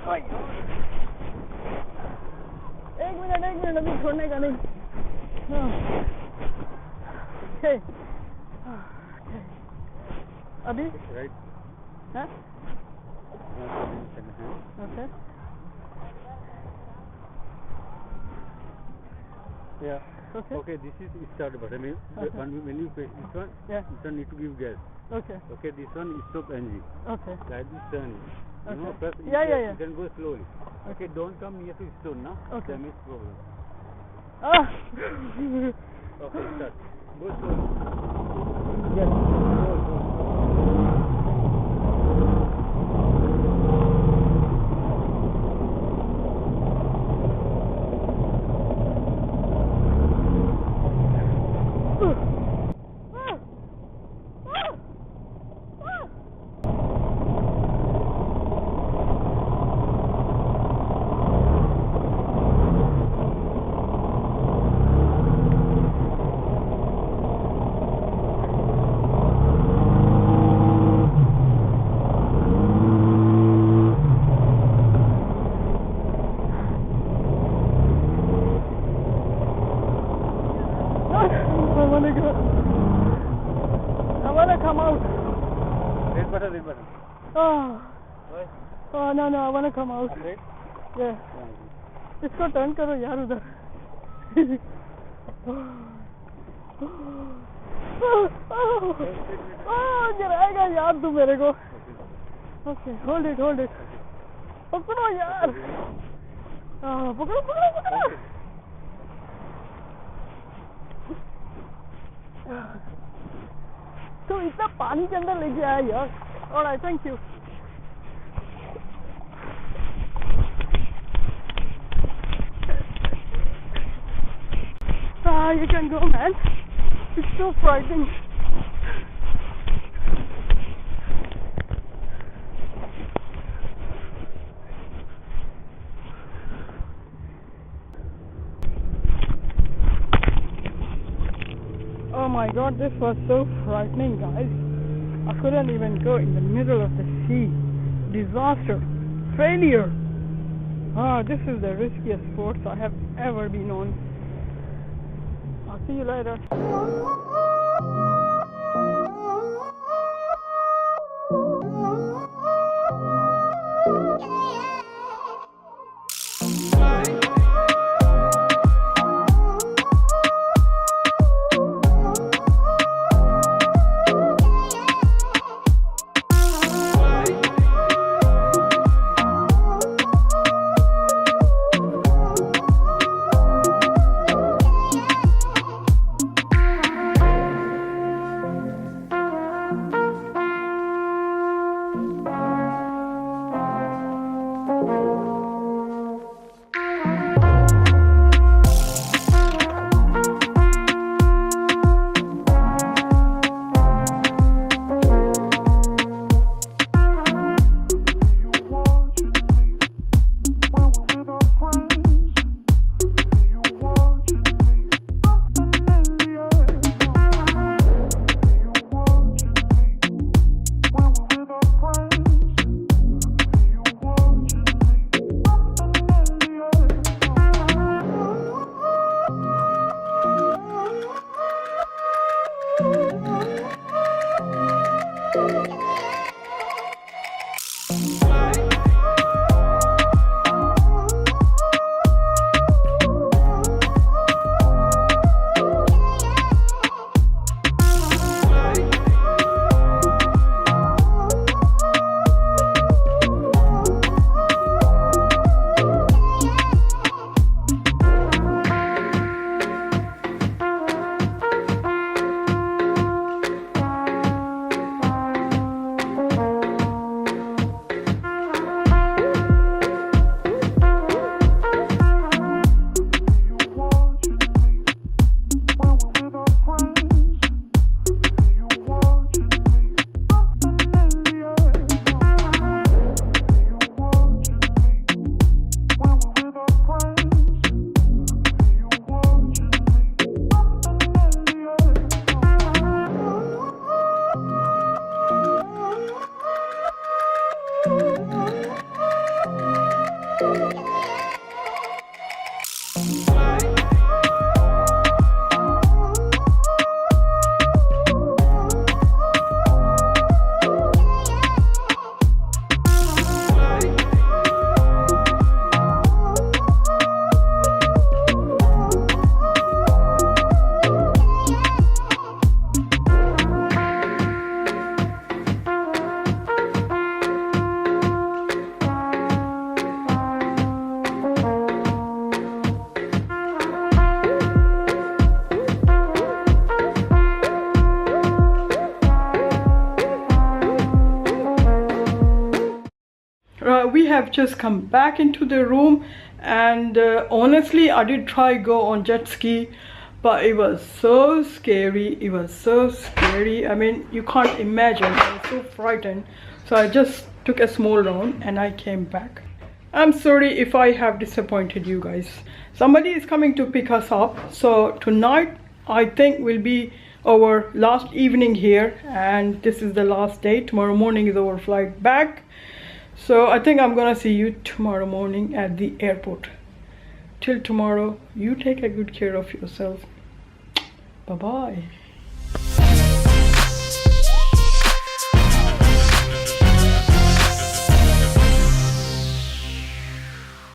एक मिनट अभी छोड़ने का नहीं. Okay. अभी Right. हाँ? Okay. Yeah. Okay. Okay, this is start button. Okay. When you press this one, Yeah. this one need to give gas. Okay. Okay, this one is stop engine. Okay. Like this turn. You know, Okay. press Yeah. you can go slowly. Okay, don't come near to stone now. Okay. Damage problem. Ah. Okay, start. Go slowly. Yes. Go. I want to come out. Red button. Oh. Right. Oh no, I want to come out. Red. Yeah. इसको turn करो यार उधर. गिराएगा यार तू मेरे को. Okay, hold it. पकड़ो यार. पकड़ो. तो इतना पानी के अंदर लेके आया यार. Alright, thank you. You can go, man. It's so frightening. Oh my god, this was so frightening, guys. I couldn't even go in the middle of the sea. Disaster. Failure. This is the riskiest sports I have ever been on. I'll see you later. have just come back into the room, and honestly I did try go on jet ski, but it was so scary. It was so scary. I mean, you can't imagine. I was so frightened. So I just took a small round and I came back. I'm sorry if I have disappointed you guys. Somebody is coming to pick us up. So tonight I think will be our last evening here, and this is the last day. Tomorrow morning is our flight back. So I think I'm gonna see you tomorrow morning at the airport. Till tomorrow, you take a good care of yourself. Bye bye.